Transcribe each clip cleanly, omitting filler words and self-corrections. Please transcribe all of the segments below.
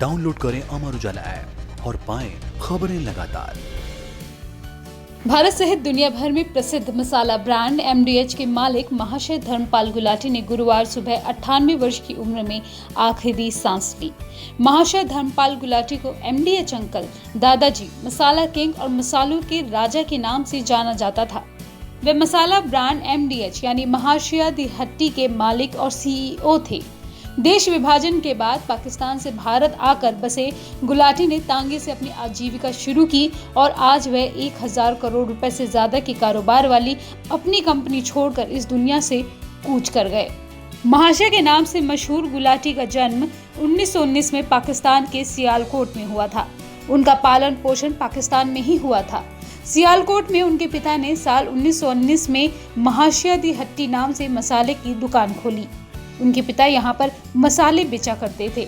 Download करें Amar Ujala app और पाएं खबरें लगातार। भारत सहित दुनिया भर में प्रसिद्ध मसाला ब्रांड एमडीएच के मालिक महाशय धर्मपाल गुलाटी ने गुरुवार सुबह 98 वर्ष की उम्र में आखिरी सांस ली। महाशय धर्मपाल गुलाटी को एमडीएच अंकल, दादाजी, मसाला किंग और मसालों के राजा के नाम से जाना जाता था। वे मसाला ब्रांड एमडीएच यानी महाशय दी हट्टी के मालिक और सीईओ थे। देश विभाजन के बाद पाकिस्तान से भारत आकर बसे गुलाटी ने तांगे से अपनी आजीविका शुरू की और आज वह 1000 करोड़ रुपए से ज्यादा के कारोबार वाली अपनी कंपनी छोड़कर इस दुनिया से कूच कर गए। महाशय के नाम से मशहूर गुलाटी का जन्म 1919 में पाकिस्तान के सियालकोट में हुआ था। उनका पालन पोषण पाकिस्तान में ही हुआ था। सियालकोट में उनके पिता ने साल 1919 में महाशय दी हट्टी नाम से मसाले की दुकान खोली। उनके पिता यहाँ पर मसाले बेचा करते थे।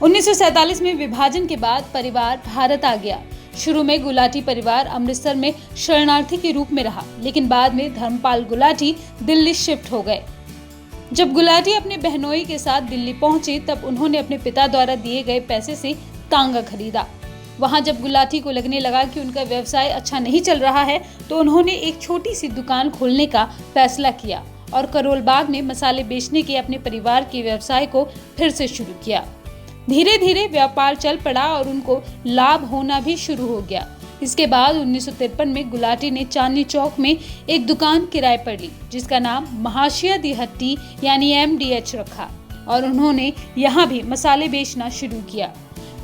1947 में विभाजन के बाद परिवार भारत आ गया। शुरू में गुलाटी परिवार अमृतसर में शरणार्थी के रूप में रहा, लेकिन बाद में धर्मपाल गुलाटी दिल्ली शिफ्ट हो गए। जब गुलाटी अपने बहनोई के साथ दिल्ली पहुंचे, तब उन्होंने अपने पिता द्वारा दिए गए पैसे से तांगा खरीदा। वहां जब गुलाटी को लगने लगा कि उनका व्यवसाय अच्छा नहीं चल रहा है, तो उन्होंने एक छोटी सी दुकान खोलने का फैसला किया और करोल बाग में मसाले बेचने के अपने परिवार के व्यवसाय को फिर से शुरू किया। धीरे धीरे व्यापार चल पड़ा और उनको लाभ होना भी शुरू हो गया। इसके बाद 1953 में गुलाटी ने चांदनी चौक में एक दुकान किराए पर ली, जिसका नाम महाशय दी हट्टी यानी एमडीएच रखा और उन्होंने यहाँ भी मसाले बेचना शुरू किया।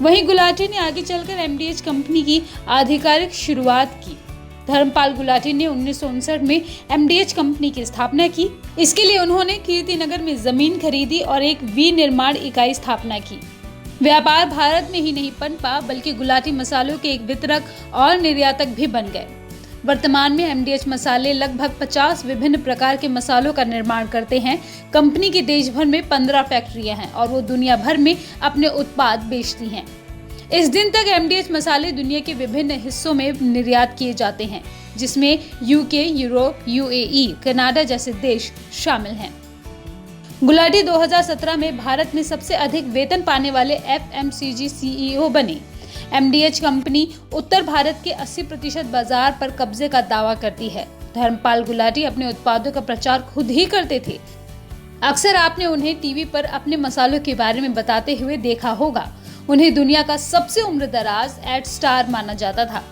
वहीं गुलाटी ने आगे चलकर एमडीएच कंपनी की आधिकारिक शुरुआत की। धर्मपाल गुलाटी ने 1959 में एमडीएच कंपनी की स्थापना की। इसके लिए उन्होंने कीर्तिनगर में जमीन खरीदी और एक विनिर्माण इकाई स्थापना की। व्यापार भारत में ही नहीं पनपा, बल्कि गुलाटी मसालों के एक वितरक और निर्यातक भी बन गए। वर्तमान में एमडीएच मसाले लगभग 50 विभिन्न प्रकार के मसालों का निर्माण करते हैं। कंपनी की देश भर में 15 फैक्ट्रियां हैं और वो दुनिया भर में अपने उत्पाद बेचती हैं। इस दिन तक एमडीएच मसाले दुनिया के विभिन्न हिस्सों में निर्यात किए जाते हैं, जिसमें यूके, यूरोप, यूएई, कनाडा जैसे देश शामिल हैं। गुलाटी 2017 में भारत में सबसे अधिक वेतन पाने वाले एफएमसीजी सीईओ बने। एमडीएच कंपनी उत्तर भारत के 80% बाजार पर कब्जे का दावा करती है। धर्मपाल गुलाटी अपने उत्पादों का प्रचार खुद ही करते थे। अक्सर आपने उन्हें टीवी पर अपने मसालों के बारे में बताते हुए देखा होगा। उन्हें दुनिया का सबसे उम्रदराज एड स्टार माना जाता था।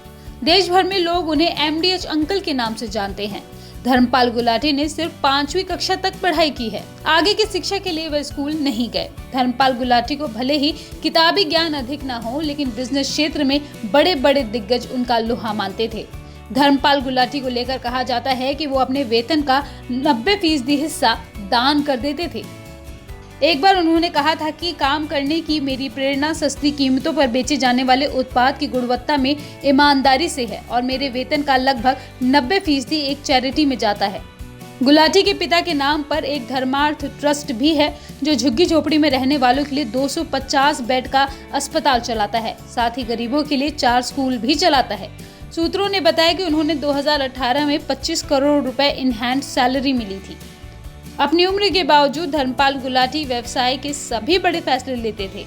देश भर में लोग उन्हें एमडीएच अंकल के नाम से जानते हैं। धर्मपाल गुलाटी ने सिर्फ 5वीं कक्षा तक पढ़ाई की है। आगे की शिक्षा के लिए वह स्कूल नहीं गए। धर्मपाल गुलाटी को भले ही किताबी ज्ञान अधिक न हो, लेकिन बिजनेस क्षेत्र में बड़े बड़े दिग्गज उनका लोहा मानते थे। धर्मपाल गुलाटी को लेकर कहा जाता है कि वो अपने वेतन का 90% हिस्सा दान कर देते थे। एक बार उन्होंने कहा था कि काम करने की मेरी प्रेरणा सस्ती कीमतों पर बेचे जाने वाले उत्पाद की गुणवत्ता में ईमानदारी से है और मेरे वेतन का लगभग 90% एक चैरिटी में जाता है। गुलाटी के पिता के नाम पर एक धर्मार्थ ट्रस्ट भी है, जो झुग्गी झोपड़ी में रहने वालों के लिए 250 बेड का अस्पताल चलाता है। साथ ही गरीबों के लिए 4 स्कूल भी चलाता है। सूत्रों ने बताया कि उन्होंने 2018 में 25 करोड़ रुपए इन हैंड सैलरी मिली थी। अपनी उम्र के बावजूद धर्मपाल गुलाटी व्यवसाय के सभी बड़े फैसले लेते थे।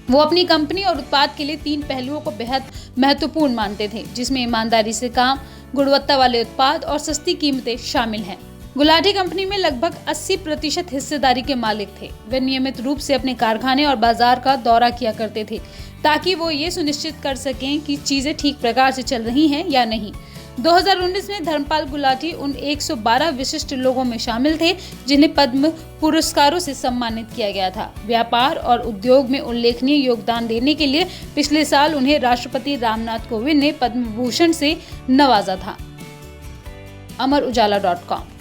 वो अपनी कंपनी और उत्पाद के लिए 3 पहलुओं को बेहद महत्वपूर्ण मानते थे, जिसमें ईमानदारी से काम, गुणवत्ता वाले उत्पाद और सस्ती कीमतें शामिल हैं। गुलाटी कंपनी में लगभग 80% हिस्सेदारी के मालिक थे। वे नियमित रूप से अपने कारखाने और बाजार का दौरा किया करते थे, ताकि वो ये सुनिश्चित कर सकें कि चीजें ठीक प्रकार से चल रही हैं या नहीं। 2019 में धर्मपाल गुलाटी उन 112 विशिष्ट लोगों में शामिल थे, जिन्हें पद्म पुरस्कारों से सम्मानित किया गया था। व्यापार और उद्योग में उल्लेखनीय योगदान देने के लिए पिछले साल उन्हें राष्ट्रपति रामनाथ कोविंद ने पद्म भूषण से नवाजा था। अमर उजाला.com